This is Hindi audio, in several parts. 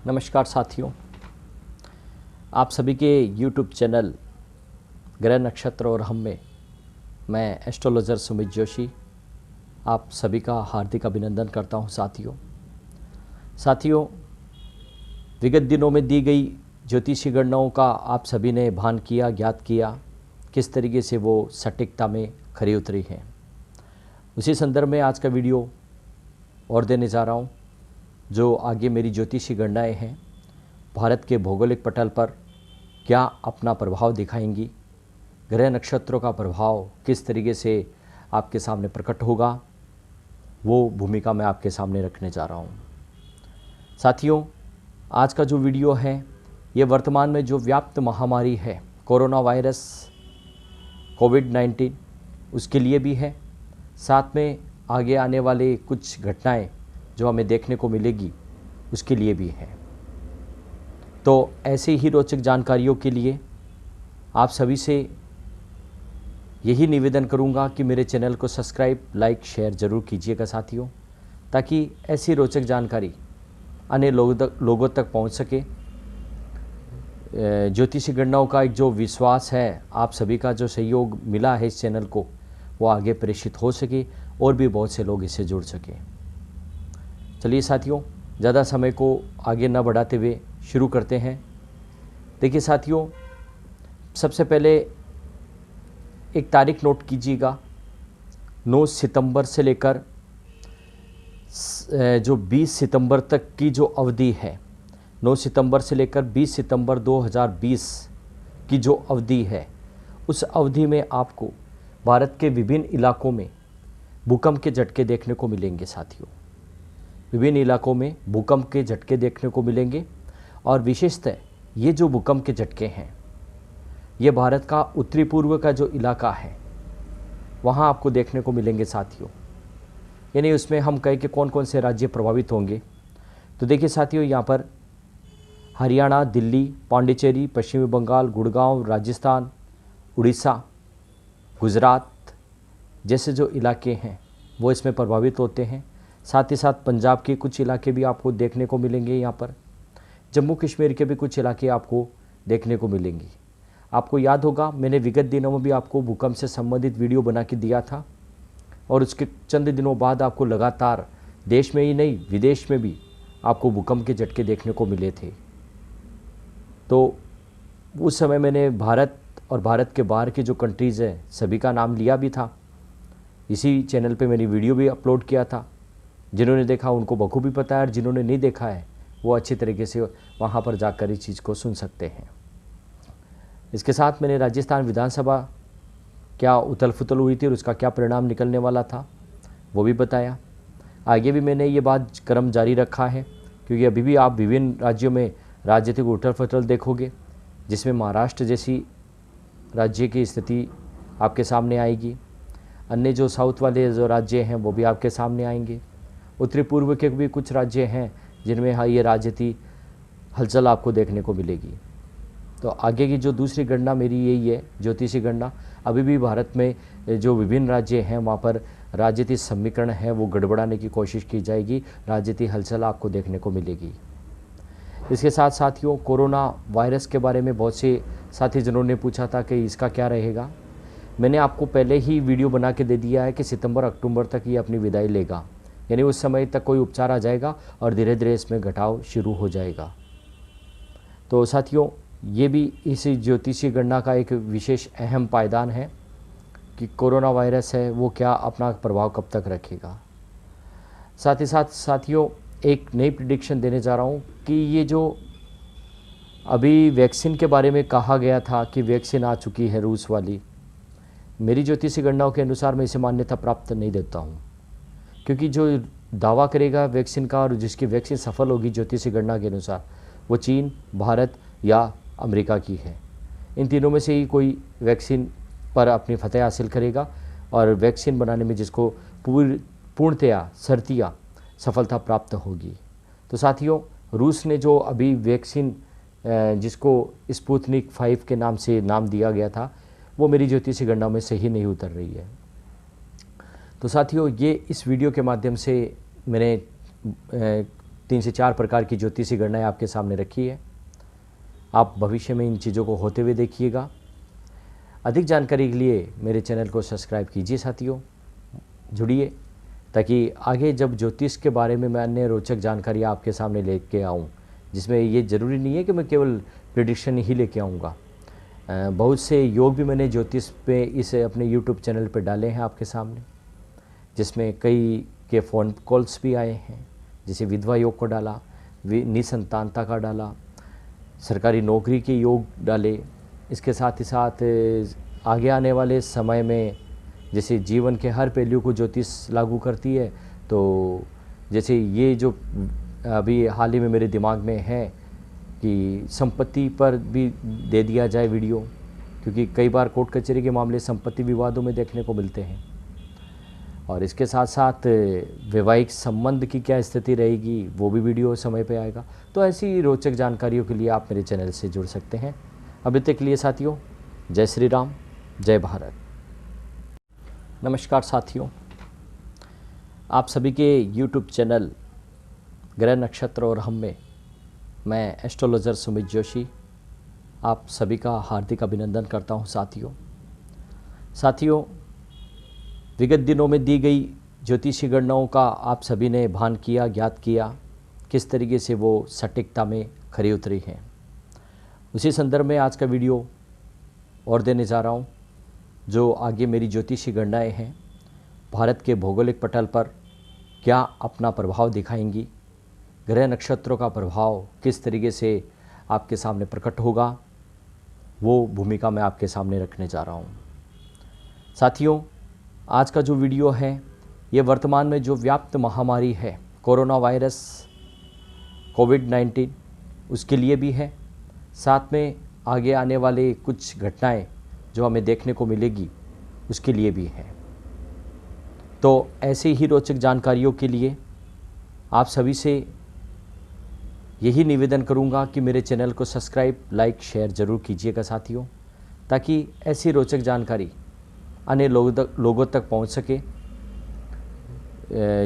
नमस्कार साथियों, आप सभी के YouTube चैनल ग्रह नक्षत्र और हम में मैं एस्ट्रोलॉजर सुमित जोशी आप सभी का हार्दिक अभिनंदन करता हूं। साथियों, विगत दिनों में दी गई ज्योतिषी गणनाओं का आप सभी ने भान किया, ज्ञात किया किस तरीके से वो सटीकता में खरी उतरी हैं। उसी संदर्भ में आज का वीडियो और देने जा रहा हूं। जो आगे मेरी ज्योतिषी गणनाएं हैं भारत के भौगोलिक पटल पर क्या अपना प्रभाव दिखाएंगी, ग्रह नक्षत्रों का प्रभाव किस तरीके से आपके सामने प्रकट होगा, वो भूमिका मैं आपके सामने रखने जा रहा हूँ। साथियों, आज का जो वीडियो है ये वर्तमान में जो व्याप्त महामारी है कोरोना वायरस कोविड-19 उसके लिए भी है, साथ में आगे आने वाले कुछ घटनाएं जो हमें देखने को मिलेगी उसके लिए भी है। तो ऐसे ही रोचक जानकारियों के लिए आप सभी से यही निवेदन करूंगा कि मेरे चैनल को सब्सक्राइब, लाइक, शेयर ज़रूर कीजिएगा साथियों, ताकि ऐसी रोचक जानकारी अन्य लोगों तक पहुंच सके। ज्योतिषी गणनाओं का एक जो विश्वास है, आप सभी का जो सहयोग मिला है इस चैनल को, वो आगे प्रेषित हो सके और भी बहुत से लोग इससे जुड़ सकें। चलिए साथियों, ज़्यादा समय को आगे न बढ़ाते हुए शुरू करते हैं। देखिए साथियों, सबसे पहले एक तारीख नोट कीजिएगा। 9 सितंबर से लेकर जो 20 सितंबर तक की जो अवधि है, 9 सितंबर से लेकर 20 सितंबर 2020 की जो अवधि है, उस अवधि में आपको भारत के विभिन्न इलाकों में भूकंप के झटके देखने को मिलेंगे साथियों। विभिन्न इलाकों में भूकंप के झटके देखने को मिलेंगे और विशेषतः ये जो भूकंप के झटके हैं ये भारत का उत्तरी पूर्व का जो इलाका है वहाँ आपको देखने को मिलेंगे साथियों। यानी उसमें हम कहें कि कौन कौन से राज्य प्रभावित होंगे। तो देखिए साथियों, यहाँ पर हरियाणा, दिल्ली, पांडिचेरी, पश्चिमी बंगाल, गुड़गांव, राजस्थान, उड़ीसा, गुजरात जैसे जो इलाके हैं वो इसमें प्रभावित होते हैं। साथ ही साथ पंजाब के कुछ इलाके भी आपको देखने को मिलेंगे। यहाँ पर जम्मू कश्मीर के भी कुछ इलाके आपको देखने को मिलेंगे। आपको याद होगा मैंने विगत दिनों में भी आपको भूकंप से संबंधित वीडियो बना के दिया था और उसके चंद दिनों बाद आपको लगातार देश में ही नहीं विदेश में भी आपको भूकंप के झटके देखने को मिले थे। तो उस समय मैंने भारत और भारत के बाहर की जो कंट्रीज़ हैं सभी का नाम लिया भी था। इसी चैनल पे मैंने वीडियो भी अपलोड किया था। जिन्होंने देखा उनको बखूबी पता है और जिन्होंने नहीं देखा है वो अच्छी तरीके से वहाँ पर जाकर इस चीज़ को सुन सकते हैं। इसके साथ मैंने राजस्थान विधानसभा क्या उथल पुथल हुई थी और उसका क्या परिणाम निकलने वाला था वो भी बताया। आगे भी मैंने ये बात क्रम जारी रखा है, क्योंकि अभी भी आप विभिन्न राज्यों में राजनीतिक उथल पुथल देखोगे, जिसमें महाराष्ट्र जैसी राज्य की स्थिति आपके सामने आएगी। अन्य जो साउथ वाले जो राज्य हैं वो भी आपके सामने आएंगे। उत्तरी पूर्व के भी कुछ राज्य हैं जिनमें ये राजनीति हलचल आपको देखने को मिलेगी। तो आगे की जो दूसरी गणना मेरी यही है, ज्योतिषी गणना। अभी भी भारत में जो विभिन्न राज्य हैं वहाँ पर राजनीतिक समीकरण है वो गड़बड़ाने की कोशिश की जाएगी, राजनीतिक हलचल आपको देखने को मिलेगी। इसके साथ साथियों, कोरोना वायरस के बारे में बहुत से साथी जनों ने पूछा था कि इसका क्या रहेगा। मैंने आपको पहले ही वीडियो बना के दे दिया है कि सितंबर अक्टूबर तक ये अपनी विदाई लेगा, यानी उस समय तक कोई उपचार आ जाएगा और धीरे धीरे इसमें घटाव शुरू हो जाएगा। तो साथियों, ये भी इस ज्योतिषी गणना का एक विशेष अहम पायदान है कि कोरोना वायरस है वो क्या अपना प्रभाव कब तक रखेगा। साथ ही साथ साथियों, एक नई प्रिडिक्शन देने जा रहा हूँ कि ये जो अभी वैक्सीन के बारे में कहा गया था कि वैक्सीन आ चुकी है रूस वाली, मेरी ज्योतिषी गणनाओं के अनुसार मैं इसे मान्यता प्राप्त नहीं देता हूँ, क्योंकि जो दावा करेगा वैक्सीन का और जिसकी वैक्सीन सफल होगी ज्योतिषी गणना के अनुसार, वो चीन, भारत या अमेरिका की है। इन तीनों में से ही कोई वैक्सीन पर अपनी फतह हासिल करेगा और वैक्सीन बनाने में जिसको पूर्णतया शर्तिया सफलता प्राप्त होगी। तो साथियों, रूस ने जो अभी वैक्सीन जिसको स्पुतनिक 5 के नाम से नाम दिया गया था, वो मेरी ज्योतिषी गणना में सही नहीं उतर रही है। तो साथियों, ये इस वीडियो के माध्यम से मैंने 3 से 4 प्रकार की ज्योतिषी गणनाएं आपके सामने रखी है। आप भविष्य में इन चीज़ों को होते हुए देखिएगा। अधिक जानकारी के लिए मेरे चैनल को सब्सक्राइब कीजिए साथियों, जुड़िए, ताकि आगे जब ज्योतिष के बारे में मैं अन्य रोचक जानकारी आपके सामने लेके आऊँ, जिसमें ये ज़रूरी नहीं है कि मैं केवल प्रेडिक्शन ही लेके आऊँगा। बहुत से योग भी मैंने ज्योतिष पे इस अपने यूट्यूब चैनल पे डाले हैं आपके सामने, जिसमें कई के फ़ोन कॉल्स भी आए हैं। जैसे विधवा योग को डाला, निसंतानता का डाला, सरकारी नौकरी के योग डाले। इसके साथ ही साथ आगे आने वाले समय में जैसे जीवन के हर पहलू को ज्योतिष लागू करती है, तो जैसे ये जो अभी हाल ही में मेरे दिमाग में है कि संपत्ति पर भी दे दिया जाए वीडियो, क्योंकि कई बार कोर्ट कचहरी के मामले संपत्ति विवादों में देखने को मिलते हैं। और इसके साथ साथ वैवाहिक संबंध की क्या स्थिति रहेगी, वो भी वीडियो समय पे आएगा। तो ऐसी रोचक जानकारियों के लिए आप मेरे चैनल से जुड़ सकते हैं। अभी तक के लिए साथियों, जय श्री राम, जय भारत। नमस्कार साथियों, आप सभी के यूट्यूब चैनल ग्रह नक्षत्र और हम में मैं एस्ट्रोलॉजर सुमित जोशी आप सभी का हार्दिक अभिनंदन करता हूं। साथियों, विगत दिनों में दी गई ज्योतिषी गणनाओं का आप सभी ने भान किया, ज्ञात किया किस तरीके से वो सटीकता में खरी उतरी हैं। उसी संदर्भ में आज का वीडियो और देने जा रहा हूँ। जो आगे मेरी ज्योतिषी गणनाएं हैं भारत के भौगोलिक पटल पर क्या अपना प्रभाव दिखाएंगी, ग्रह नक्षत्रों का प्रभाव किस तरीके से आपके सामने प्रकट होगा, वो भूमिका मैं आपके सामने रखने जा रहा हूँ। साथियों, आज का जो वीडियो है ये वर्तमान में जो व्याप्त महामारी है कोरोना वायरस कोविड-19 उसके लिए भी है, साथ में आगे आने वाले कुछ घटनाएं जो हमें देखने को मिलेगी उसके लिए भी है। तो ऐसे ही रोचक जानकारियों के लिए आप सभी से यही निवेदन करूंगा कि मेरे चैनल को सब्सक्राइब, लाइक, शेयर ज़रूर कीजिएगा साथियों, ताकि ऐसी रोचक जानकारी अन्य लोगों तक पहुंच सके।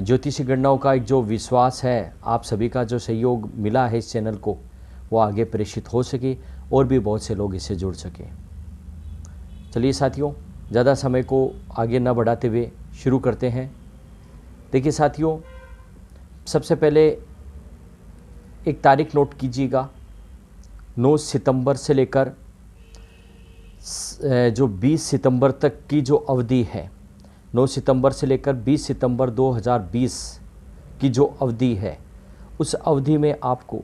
ज्योतिषी गणनाओं का एक जो विश्वास है, आप सभी का जो सहयोग मिला है इस चैनल को, वो आगे प्रेषित हो सके और भी बहुत से लोग इससे जुड़ सकें। चलिए साथियों, ज़्यादा समय को आगे न बढ़ाते हुए शुरू करते हैं। देखिए साथियों, सबसे पहले एक तारीख नोट कीजिएगा। 9 सितंबर से लेकर जो 20 सितंबर तक की जो अवधि है, 9 सितंबर से लेकर 20 सितंबर 2020 की जो अवधि है, उस अवधि में आपको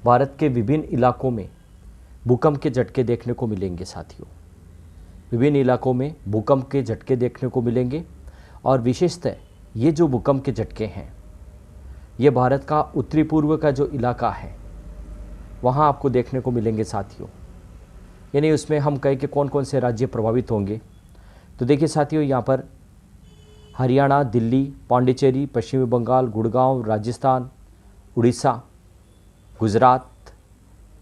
भारत के विभिन्न इलाकों में भूकंप के झटके देखने को मिलेंगे साथियों। विभिन्न इलाकों में भूकंप के झटके देखने को मिलेंगे और विशेषतः ये जो भूकंप के झटके हैं ये भारत का उत्तरी पूर्व का जो इलाका है वहाँ आपको देखने को मिलेंगे साथियों। यानी उसमें हम कहें कि कौन कौन से राज्य प्रभावित होंगे, तो देखिए साथियों, यहाँ पर हरियाणा, दिल्ली, पांडिचेरी, पश्चिमी बंगाल, गुड़गांव, राजस्थान, उड़ीसा, गुजरात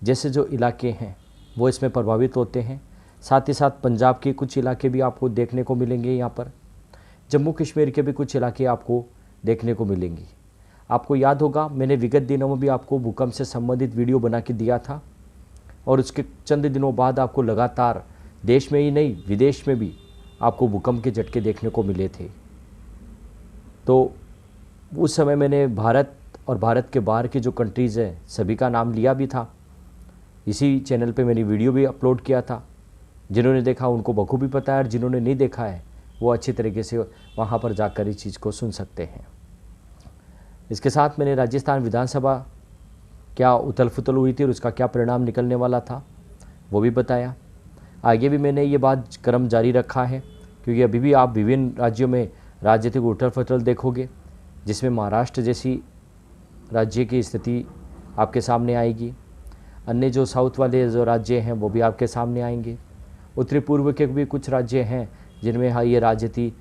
जैसे जो इलाके हैं वो इसमें प्रभावित होते हैं। साथ ही साथ पंजाब के कुछ इलाके भी आपको देखने को मिलेंगे। यहाँ पर जम्मू कश्मीर के भी कुछ इलाके आपको देखने को मिलेंगी। आपको याद होगा मैंने विगत दिनों में भी आपको भूकंप से संबंधित वीडियो बना के दिया था, और उसके चंद दिनों बाद आपको लगातार देश में ही नहीं विदेश में भी आपको भूकंप के झटके देखने को मिले थे। तो उस समय मैंने भारत और भारत के बाहर के जो कंट्रीज़ हैं सभी का नाम लिया भी था। इसी चैनल पे मेरी वीडियो भी अपलोड किया था। जिन्होंने देखा उनको बखूबी पता है, और जिन्होंने नहीं देखा है वो अच्छी तरीके से वहाँ पर जाकर इस चीज़ को सुन सकते हैं। इसके साथ मैंने राजस्थान विधानसभा क्या उथल पुथल हुई थी और उसका क्या परिणाम निकलने वाला था वो भी बताया। आगे भी मैंने ये बात क्रम जारी रखा है, क्योंकि अभी भी आप विभिन्न राज्यों में राजनीतिक उथल पुथल देखोगे, जिसमें महाराष्ट्र जैसी राज्य की स्थिति आपके सामने आएगी। अन्य जो साउथ वाले जो राज्य हैं वो भी आपके सामने आएंगे। उत्तरी पूर्व के भी कुछ राज्य हैं जिनमें ये राजनीति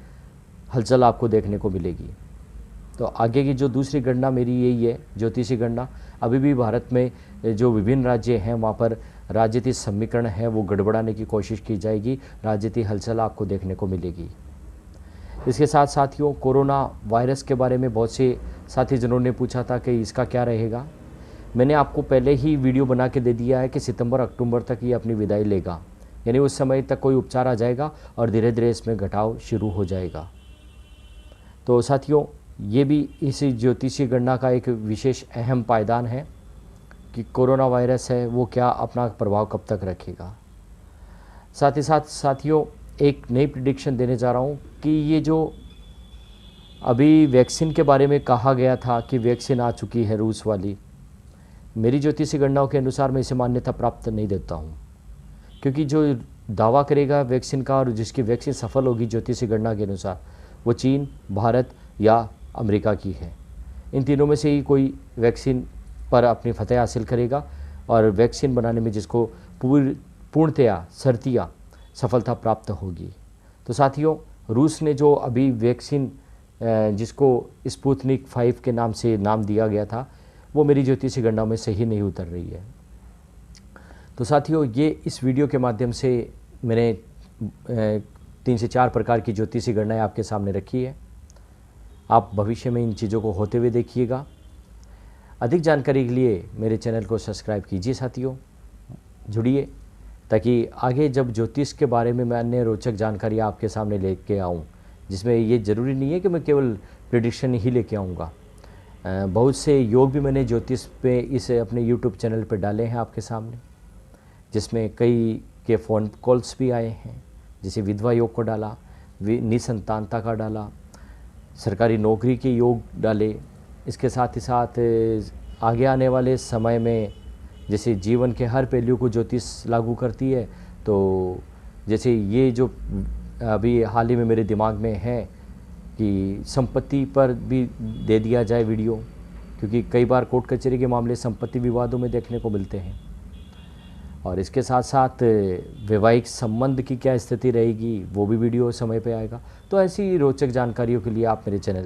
हलचल आपको देखने को मिलेगी। तो आगे की जो दूसरी गणना मेरी यही है, ज्योतिषी गणना। अभी भी भारत में जो विभिन्न राज्य हैं वहाँ पर राजनीतिक समीकरण है वो गड़बड़ाने की कोशिश की जाएगी, राजनीतिक हलचल आपको देखने को मिलेगी। इसके साथ साथियों, कोरोना वायरस के बारे में बहुत से साथी जनों ने पूछा था कि इसका क्या रहेगा। मैंने आपको पहले ही वीडियो बना के दे दिया है कि सितंबर अक्टूबर तक ये अपनी विदाई लेगा, यानी उस समय तक कोई उपचार आ जाएगा और धीरे धीरे इसमें घटाव शुरू हो जाएगा। तो साथियों, ये भी इस ज्योतिषीय गणना का एक विशेष अहम पायदान है कि कोरोना वायरस है वो क्या अपना प्रभाव कब तक रखेगा। साथ ही साथ साथियों, एक नई प्रिडिक्शन देने जा रहा हूँ कि ये जो अभी वैक्सीन के बारे में कहा गया था कि वैक्सीन आ चुकी है रूस वाली, मेरी ज्योतिषीय गणनाओं के अनुसार मैं इसे मान्यता प्राप्त नहीं देता हूँ, क्योंकि जो दावा करेगा वैक्सीन का और जिसकी वैक्सीन सफल होगी ज्योतिषीय गणना के अनुसार, वो चीन, भारत या अमेरिका की है। इन तीनों में से ही कोई वैक्सीन पर अपनी फतेह हासिल करेगा और वैक्सीन बनाने में जिसको पूर्णतया सर्तिया सफलता प्राप्त होगी। तो साथियों, रूस ने जो अभी वैक्सीन जिसको स्पुतनिक 5 के नाम से नाम दिया गया था, वो मेरी ज्योतिषीय गणना में सही नहीं उतर रही है। तो साथियों, ये इस वीडियो के माध्यम से मैंने 3 से 4 प्रकार की ज्योतिषीय गणनाएं आपके सामने रखी है। आप भविष्य में इन चीज़ों को होते हुए देखिएगा। अधिक जानकारी के लिए मेरे चैनल को सब्सक्राइब कीजिए साथियों, जुड़िए, ताकि आगे जब ज्योतिष के बारे में मैं अन्य रोचक जानकारी आपके सामने लेके आऊँ, जिसमें ये ज़रूरी नहीं है कि मैं केवल प्रेडिक्शन ही लेके आऊँगा। बहुत से योग भी मैंने ज्योतिष पे इस अपने YouTube चैनल पे डाले हैं आपके सामने, जिसमें कई के फ़ोन कॉल्स भी आए हैं। जैसे विधवा योग को डाला, निसंतानता का डाला, सरकारी नौकरी के योग डाले। इसके साथ ही साथ आगे आने वाले समय में जैसे जीवन के हर पहलू को ज्योतिष लागू करती है, तो जैसे ये जो अभी हाल ही में मेरे दिमाग में है कि संपत्ति पर भी दे दिया जाए वीडियो, क्योंकि कई बार कोर्ट कचहरी के मामले संपत्ति विवादों में देखने को मिलते हैं। और इसके साथ साथ वैवाहिक संबंध की क्या स्थिति रहेगी, वो भी वीडियो समय पे आएगा। तो ऐसी रोचक जानकारियों के लिए आप मेरे चैनल